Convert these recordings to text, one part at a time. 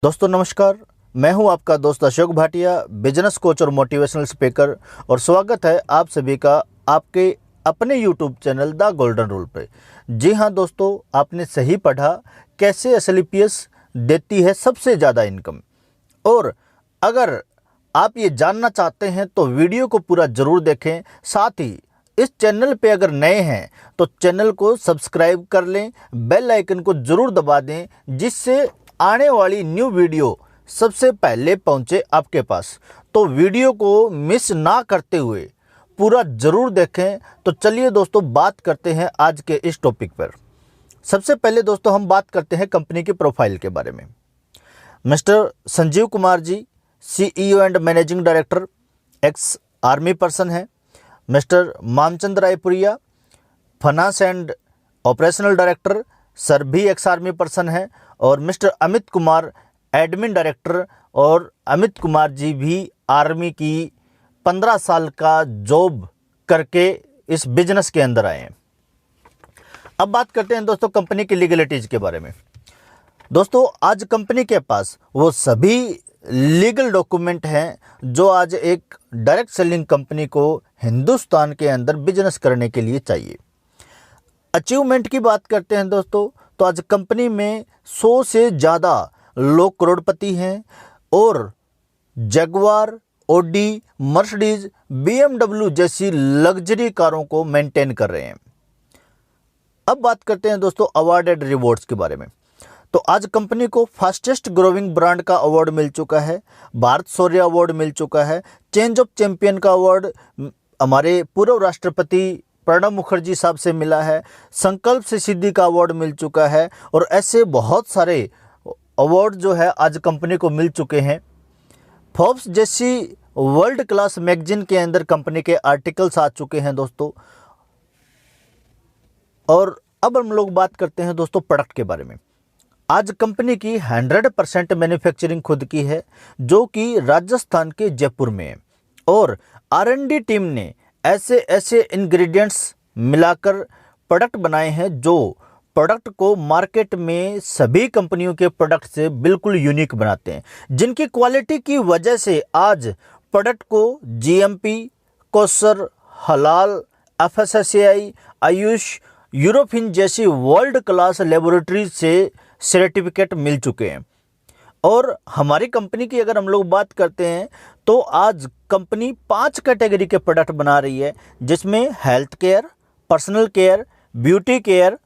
दोस्तों नमस्कार, मैं हूं आपका दोस्त अशोक भाटिया, बिजनेस कोच और मोटिवेशनल स्पीकर। और स्वागत है आप सभी का आपके अपने YouTube channel the golden rule पे। जी हां दोस्तों, आपने सही पढ़ा। कैसे एसएलपीएस देती है सबसे ज़्यादा इनकम। और अगर आप ये जानना चाहते हैं तो वीडियो को पूरा ज़रूर देखें। साथ ही इस चैनल पे अगर नए हैं तो चैनल को सब्सक्राइब कर लें, बेल आइकन को ज़रूर दबा दें, जिससे आने वाली न्यू वीडियो सबसे पहले पहुंचे आपके पास। तो वीडियो को मिस ना करते हुए पूरा ज़रूर देखें। तो चलिए दोस्तों, बात करते हैं आज के इस टॉपिक पर। सबसे पहले दोस्तों हम बात करते हैं कंपनी की प्रोफाइल के बारे में। Mister Sanjeev Kumar ji CEO and managing director, ex army person है। Mister Mamchand Raipuria finance and operational director, sir भी एक्स आर्मी पर्सन है। और mister Amit Kumar admin director, और अमित कुमार जी भी आर्मी की 15 साल का जॉब करके इस बिजनेस के अंदर आए हैं। अब बात करते हैं दोस्तों कंपनी की लीगलिटीज़ के बारे में। दोस्तों आज कंपनी के पास वो सभी लीगल डॉक्यूमेंट हैं जो आज एक डायरेक्ट सेलिंग कंपनी को हिंदुस्तान के अंदर बिजनेस करने के लिए चाहिए। अचीवमेंट की बात करते हैं दोस्तों, तो आज कंपनी में 100 से ज़्यादा लोग करोड़पति हैं और जगुआर, ऑडी, मर्सिडीज, BMW जैसी लग्जरी कारों को मेंटेन कर रहे हैं। अब बात करते हैं दोस्तों अवार्ड एंड रिवॉर्ड्स के बारे में। तो आज कंपनी को फास्टेस्ट ग्रोइंग ब्रांड का अवार्ड मिल चुका है, भारत शौर्य अवार्ड मिल चुका है, चेंज ऑफ चैंपियन का अवार्ड हमारे पूर्व राष्ट्रपति प्रणब मुखर्जी साहब से मिला है, संकल्प से सिद्धि का अवार्ड मिल चुका है। और ऐसे बहुत सारे अवार्ड जो है आज कंपनी को मिल चुके हैं। फोर्ब्स जैसी वर्ल्ड क्लास मैगजीन के अंदर कंपनी के आर्टिकल्स आ चुके हैं दोस्तों। और अब हम लोग बात करते हैं दोस्तों प्रोडक्ट के बारे में। आज कंपनी की 100% मैन्युफैक्चरिंग खुद की है, जो कि राजस्थान के जयपुर में है। और R&D टीम ने ऐसे ऐसे इंग्रेडिएंट्स मिलाकर प्रोडक्ट बनाए हैं जो प्रोडक्ट को मार्केट में सभी कंपनियों के प्रोडक्ट से बिल्कुल यूनिक बनाते हैं, जिनकी क्वालिटी की वजह से आज प्रोडक्ट को GMP, कोसर, हलाल, FSSAI, आयुष, यूरोफिन जैसी वर्ल्ड क्लास लेबोरेटरीज से सर्टिफिकेट मिल चुके हैं। और हमारी कंपनी की अगर हम लोग बात करते हैं तो आज कंपनी 5 कैटेगरी के प्रोडक्ट बना रही है, जिसमें health care, personal care, beauty care,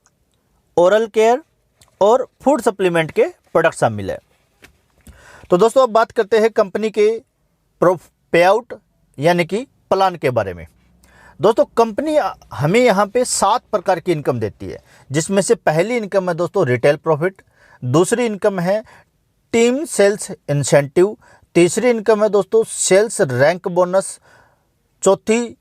oral care और फूड सप्लीमेंट के प्रोडक्ट शामिल है। तो दोस्तों अब बात करते हैं कंपनी के पे आउट यानी कि प्लान के बारे में। दोस्तों कंपनी हमें यहाँ पे 7 प्रकार की इनकम देती है, जिसमें से पहली इनकम है दोस्तों रिटेल प्रॉफिट, दूसरी इनकम है टीम सेल्स इंसेंटिव, तीसरी इनकम है दोस्तों सेल्स रैंक बोनस, चौथी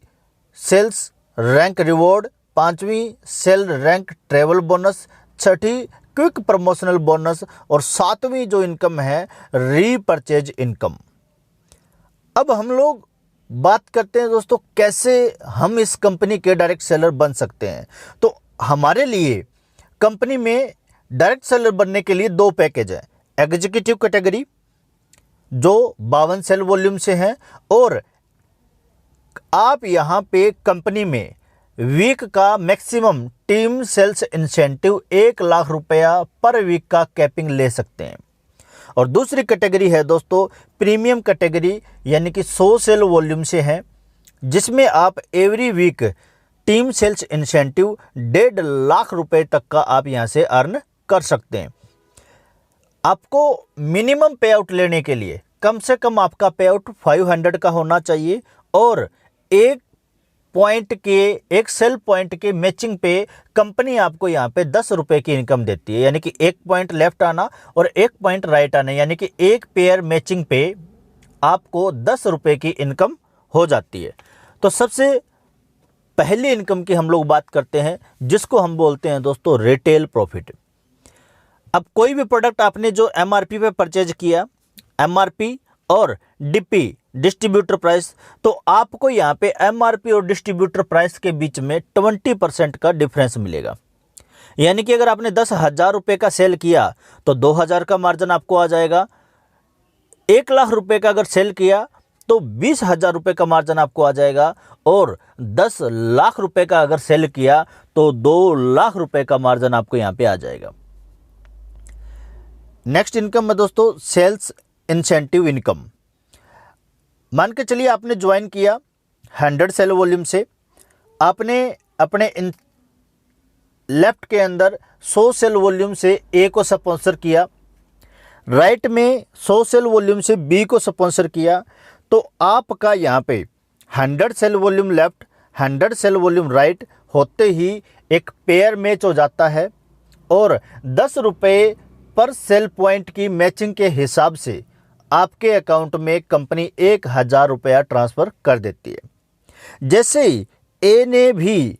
सेल्स रैंक रिवॉर्ड, पांचवी सेल रैंक ट्रेवल बोनस, छठी क्विक प्रमोशनल बोनस और सातवीं जो इनकम है रीपरचेज इनकम। अब हम लोग बात करते हैं दोस्तों कैसे हम इस कंपनी के डायरेक्ट सेलर बन सकते हैं। तो हमारे लिए कंपनी में डायरेक्ट सेलर बनने के लिए 2 पैकेज है। एग्जीक्यूटिव कैटेगरी जो 52 सेल वॉल्यूम से हैं, और आप यहाँ पे कंपनी में वीक का maximum team sales incentive 1 lakh रुपया पर वीक का कैपिंग ले सकते हैं। और दूसरी कैटेगरी है दोस्तों प्रीमियम कैटेगरी, यानी कि 100 सेल वॉल्यूम से हैं, जिसमें आप every week team sales incentive 1.5 lakh रुपए तक का आप यहाँ से अर्न कर सकते हैं। आपको मिनिमम पे आउट लेने के लिए कम से कम आपका पे आउट 500 का होना चाहिए, और एक सेल पॉइंट के मैचिंग पे कंपनी आपको यहाँ पे 10 रुपए की इनकम देती है, यानी कि 1 पॉइंट लेफ्ट आना और 1 पॉइंट राइट आना, यानी कि एक पेयर मैचिंग पे आपको 10 रुपए की इनकम हो जाती है। तो सबसे पहली इनकम की हम लोग बात करते हैं, जिसको हम बोलते हैं दोस्तों रिटेल प्रॉफिट। अब कोई भी प्रोडक्ट आपने जो MRP पे परचेज किया, MRP और DP डिस्ट्रीब्यूटर प्राइस, तो आपको यहाँ पे MRP और डिस्ट्रीब्यूटर प्राइस के बीच में 20% का डिफरेंस मिलेगा। यानी कि अगर आपने 10,000 रुपये का सेल किया तो 2,000 का मार्जिन आपको आ जाएगा, 1 लाख रुपए का अगर सेल किया तो 20,000 रुपये का मार्जिन आपको आ जाएगा, और 10 लाख रुपए का अगर सेल किया तो 2 लाख रुपए का मार्जिन आपको यहाँ पे आ जाएगा। नेक्स्ट इनकम है दोस्तों सेल्स इंसेंटिव इनकम। मान के चलिए आपने ज्वाइन किया 100 सेल वॉल्यूम से, आपने अपने लेफ्ट के अंदर 100 सेल वॉल्यूम से ए को स्पॉन्सर किया, राइट में 100 सेल वॉल्यूम से बी को स्पॉन्सर किया, तो आपका यहाँ पे 100 sale volume left 100 sale volume right होते ही एक पेयर मैच हो जाता है, और 10 रुपये पर सेल पॉइंट की मैचिंग के हिसाब से आपके अकाउंट में कंपनी 1,000 रुपया ट्रांसफ़र कर देती है। जैसे ही ए ने भी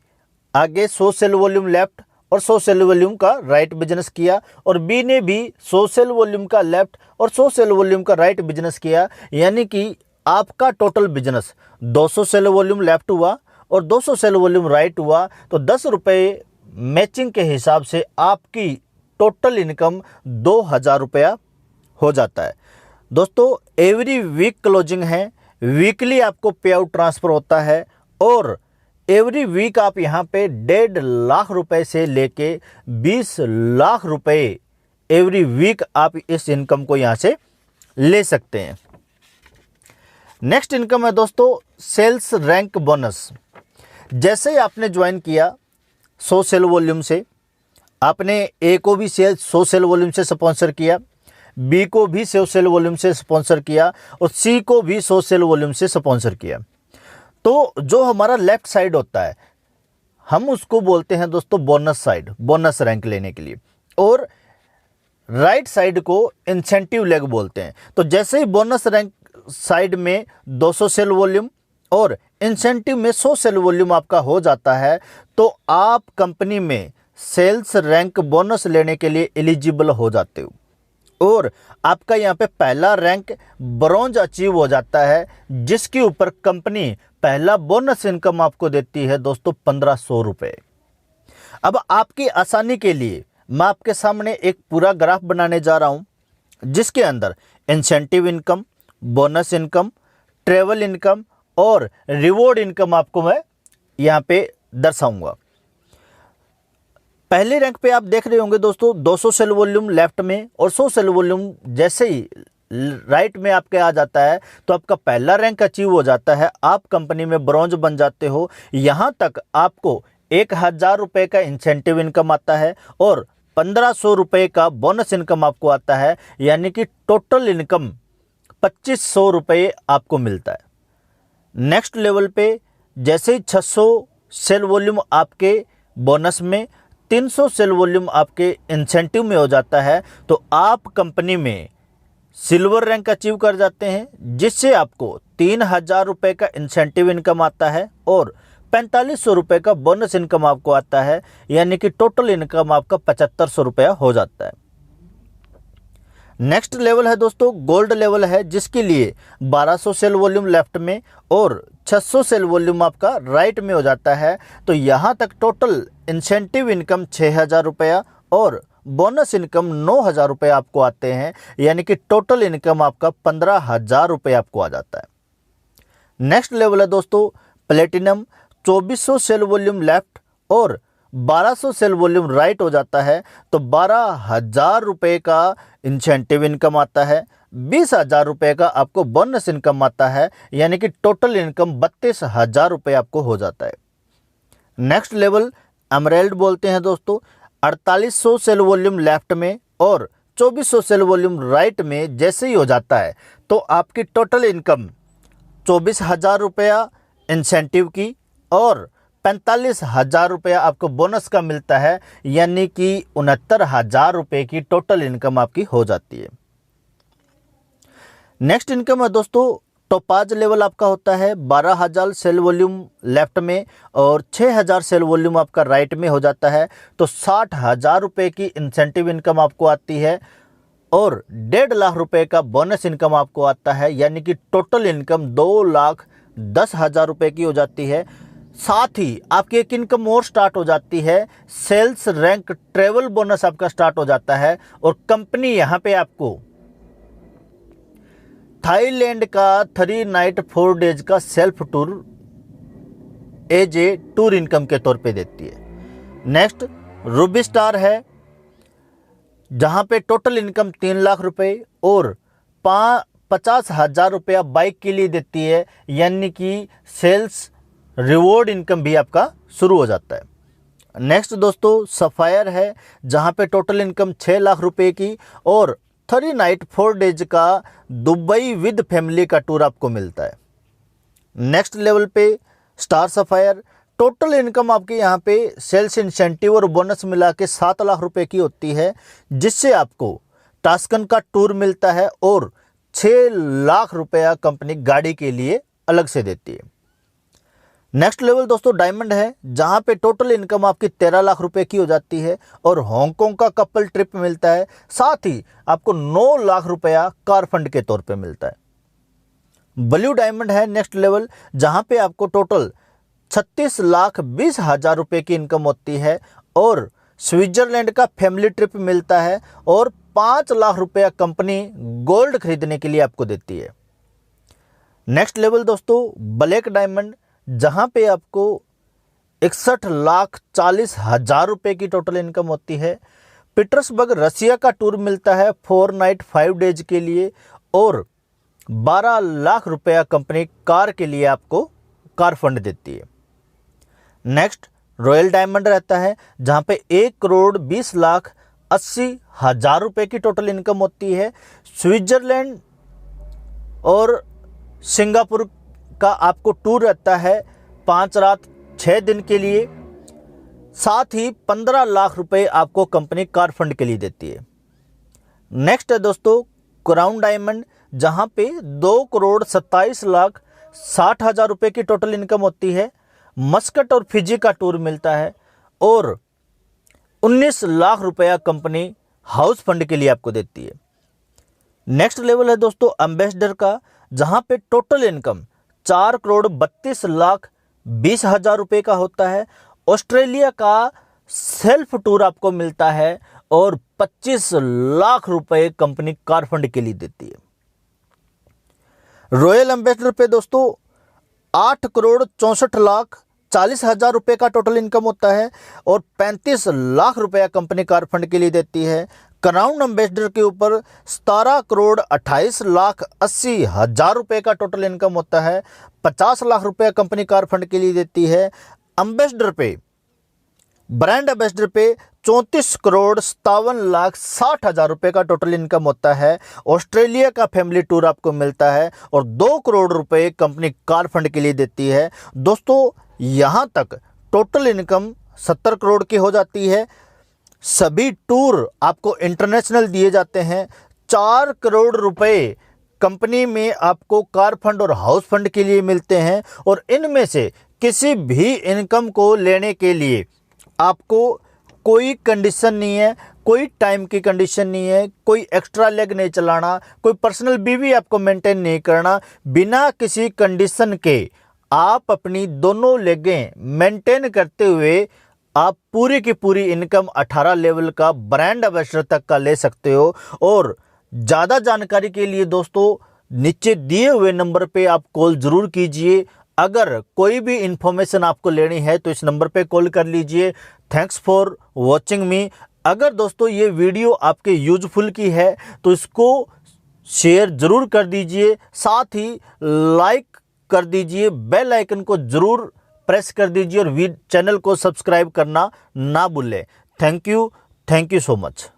आगे 100 सेल वॉल्यूम लेफ्ट और 100 सेल वॉल्यूम का राइट बिजनेस किया, और बी ने भी 100 सेल वॉल्यूम का लेफ्ट और 100 सेल वॉल्यूम का राइट बिजनेस किया, यानी कि आपका total business 200 sale volume left हुआ और 200 सेल वॉल्यूम राइट हुआ, तो 10 रुपये मैचिंग के हिसाब से आपकी टोटल इनकम 2,000 रुपया हो जाता है। दोस्तों एवरी वीक क्लोजिंग है, वीकली आपको पे आउट ट्रांसफ़र होता है, और एवरी वीक आप यहाँ पे 1.5 लाख रुपए से लेके 20 लाख रुपए एवरी वीक आप इस इनकम को यहाँ से ले सकते हैं। नेक्स्ट इनकम है दोस्तों सेल्स रैंक बोनस। जैसे ही आपने ज्वाइन किया 100 सेल वॉल्यूम से, आपने ए को भी 100 सेल वॉल्यूम से स्पॉन्सर किया, बी को भी 100 सेल वॉल्यूम से स्पॉन्सर किया, और सी को भी 100 सेल वॉल्यूम से स्पॉन्सर किया, तो जो हमारा लेफ्ट साइड होता है हम उसको बोलते हैं दोस्तों बोनस साइड, बोनस रैंक लेने के लिए, और राइट साइड को इंसेंटिव लेग बोलते हैं। तो जैसे ही बोनस रैंक साइड में 200 सेल वॉल्यूम और इंसेंटिव में 100 सेल वॉल्यूम आपका हो जाता है, तो आप कंपनी में सेल्स रैंक बोनस लेने के लिए एलिजिबल हो जाते हो, और आपका यहाँ पे पहला रैंक ब्रॉन्ज अचीव हो जाता है, जिसके ऊपर कंपनी पहला बोनस इनकम आपको देती है दोस्तों 1,500 रुपये। अब आपकी आसानी के लिए मैं आपके सामने एक पूरा ग्राफ बनाने जा रहा हूँ, जिसके अंदर incentive income, bonus income, travel income और रिवॉर्ड इनकम आपको मैं यहाँ पे दर्शाऊंगा। पहले रैंक पे आप देख रहे होंगे दोस्तों 200 सेल वॉल्यूम लेफ्ट में और 100 सेल वॉल्यूम जैसे ही राइट में आपके आ जाता है तो आपका पहला रैंक अचीव हो जाता है, आप कंपनी में ब्रॉन्ज बन जाते हो। यहाँ तक आपको 1,000 रुपये का इंसेंटिव इनकम आता है और 1,500 रुपये का बोनस इनकम आपको आता है, यानी कि टोटल इनकम 2,500 रुपये आपको मिलता है। नेक्स्ट लेवल पे जैसे ही 600 सेल वॉल्यूम आपके बोनस में, 300 सेल वॉल्यूम आपके इंसेंटिव में हो जाता है, तो आप कंपनी में सिल्वर रैंक अचीव कर जाते हैं, जिससे आपको 3,000 रुपये का इंसेंटिव इनकम आता है और 4,500 रुपये का बोनस इनकम आपको आता है, यानी कि टोटल इनकम आपका 7,500 रुपया हो जाता है। नेक्स्ट लेवल है दोस्तों गोल्ड लेवल है, जिसके लिए 1,200 सेल वॉल्यूम लेफ्ट में और 600 सेल वॉल्यूम आपका राइट में हो जाता है। तो यहाँ तक टोटल इंसेंटिव इनकम 6,000 रुपया और बोनस इनकम 9,000 रुपये आपको आते हैं, यानी कि टोटल इनकम आपका 15,000 रुपये आपको आ जाता है। नेक्स्ट लेवल है दोस्तों प्लेटिनम, 2,400 सेल वॉल्यूम लेफ्ट और 1,200 सेल वॉल्यूम राइट हो जाता है, तो 12,000 रुपये का इंसेंटिव इनकम आता है, 20,000 रुपये का आपको बोनस इनकम आता है, यानी कि टोटल इनकम 32,000 रुपये आपको हो जाता है। नेक्स्ट लेवल एमराल्ड बोलते हैं दोस्तों, 4,800 सेल वॉल्यूम लेफ्ट में और 2,400 सेल वॉल्यूम राइट में जैसे ही हो जाता है, तो आपकी टोटल इनकम 24,000 रुपया इंसेंटिव की और 45,000 रुपया आपको बोनस का मिलता है, यानी कि 69,000 रुपये की टोटल इनकम आपकी हो जाती है। नेक्स्ट इनकम है दोस्तों टोपाज लेवल आपका होता है, 12,000 सेल वॉल्यूम लेफ्ट में और 6,000 सेल वॉल्यूम आपका राइट में हो जाता है, तो 60,000 रुपये की इंसेंटिव इनकम आपको आती है और 1.5 लाख रुपये का बोनस इनकम आपको आता है, यानी कि टोटल इनकम 2,10,000 रुपये की हो जाती है। साथ ही आपकी एक इनकम और स्टार्ट हो जाती है, सेल्स रैंक ट्रेवल बोनस आपका स्टार्ट हो जाता है और कंपनी यहाँ पे आपको थाईलैंड का 3 नाइट 4 डेज का self tour as a tour income के तौर पे देती है। नेक्स्ट रूबी स्टार है, जहाँ पे टोटल इनकम 3 लाख रुपए और 50,000 रुपया बाइक के लिए देती है, यानी कि सेल्स रिवॉर्ड इनकम भी आपका शुरू हो जाता है। नेक्स्ट दोस्तों सफ़ायर है, जहाँ पे टोटल इनकम 6 लाख रुपए की और 3 नाइट 4 डेज का दुबई विद फैमिली का टूर आपको मिलता है। नेक्स्ट लेवल पे स्टार सफ़ायर, टोटल इनकम आपके यहाँ पे सेल्स इंसेंटिव और बोनस मिला के 7 लाख रुपए की होती है, जिससे आपको टास्कन का टूर मिलता है और 6 लाख रुपया कंपनी गाड़ी के लिए अलग से देती है। नेक्स्ट लेवल दोस्तों डायमंड है, जहाँ पे टोटल इनकम आपकी 13 लाख रुपए की हो जाती है और हांगकांग का कपल ट्रिप मिलता है, साथ ही आपको 9 लाख रुपया कार फंड के तौर पे मिलता है। ब्लू डायमंड है नेक्स्ट लेवल, जहाँ पे आपको टोटल 36,20,000 रुपये की इनकम होती है और स्विट्जरलैंड का फैमिली ट्रिप मिलता है और 5 लाख रुपया कंपनी गोल्ड खरीदने के लिए आपको देती है। नेक्स्ट लेवल दोस्तों ब्लैक डायमंड, जहाँ पे आपको 61,40,000 रुपये की टोटल इनकम होती है। पीटर्सबर्ग रसिया का टूर मिलता है 4 नाइट 5 डेज के लिए और 12 लाख रुपया कंपनी कार के लिए आपको कार फंड देती है। नेक्स्ट रॉयल डायमंड रहता है, जहाँ पे 1,20,80,000 रुपये की टोटल इनकम होती है। स्विट्जरलैंड और सिंगापुर का आपको टूर रहता है 5 रात 6 दिन के लिए, साथ ही 15 लाख रुपए आपको कंपनी कार फंड के लिए देती है। नेक्स्ट है दोस्तों क्राउन डायमंड, जहां पे 2,27,60,000 रुपए की टोटल इनकम होती है। मस्कट और फिजी का टूर मिलता है और 19 लाख रुपया कंपनी हाउस फंड के लिए आपको देती है। नेक्स्ट लेवल है दोस्तों एम्बेसडर का, जहां पे टोटल इनकम 4,32,20,000 रुपये का होता है। ऑस्ट्रेलिया का सेल्फ टूर आपको मिलता है और 25 लाख रुपए कंपनी कार फंड के लिए देती है। रॉयल एम्बेसडर पे दोस्तों 8,64,40,000 रुपये का टोटल इनकम होता है और 35 लाख रुपया कंपनी कार फंड के लिए देती है। क्राउन एम्बेसडर के ऊपर 17,28,80,000 रुपये का टोटल इनकम होता है, 50 लाख रुपया कंपनी कार फंड के लिए देती है। एम्बेसडर पे ब्रांड एम्बेसडर पे 34,57,60,000 रुपये का टोटल इनकम होता है। ऑस्ट्रेलिया का फैमिली टूर आपको मिलता है और 2 करोड़ रुपए कंपनी कार फंड के लिए देती है। दोस्तों यहाँ तक टोटल इनकम 70 करोड़ की हो जाती है। सभी टूर आपको इंटरनेशनल दिए जाते हैं। 4 करोड़ रुपए कंपनी में आपको कार फंड और हाउस फंड के लिए मिलते हैं और इनमें से किसी भी इनकम को लेने के लिए आपको कोई कंडीशन नहीं है, कोई टाइम की कंडीशन नहीं है, कोई एक्स्ट्रा लेग नहीं चलाना, कोई पर्सनल बीवी आपको मेंटेन नहीं करना। बिना किसी कंडीशन के आप अपनी दोनों लेगें मेंटेन करते हुए आप पूरी की पूरी इनकम 18 लेवल का ब्रांड एम्बेसडर तक का ले सकते हो। और ज़्यादा जानकारी के लिए दोस्तों नीचे दिए हुए नंबर पे आप कॉल ज़रूर कीजिए। अगर कोई भी इंफॉर्मेशन आपको लेनी है तो इस नंबर पे कॉल कर लीजिए। थैंक्स फॉर वॉचिंग मी। अगर दोस्तों ये वीडियो आपके यूजफुल की है तो इसको शेयर ज़रूर कर दीजिए, साथ ही लाइक कर दीजिए, बेल आइकन को ज़रूर प्रेस कर दीजिए और चैनल को सब्सक्राइब करना ना भूलें। Thank you so much.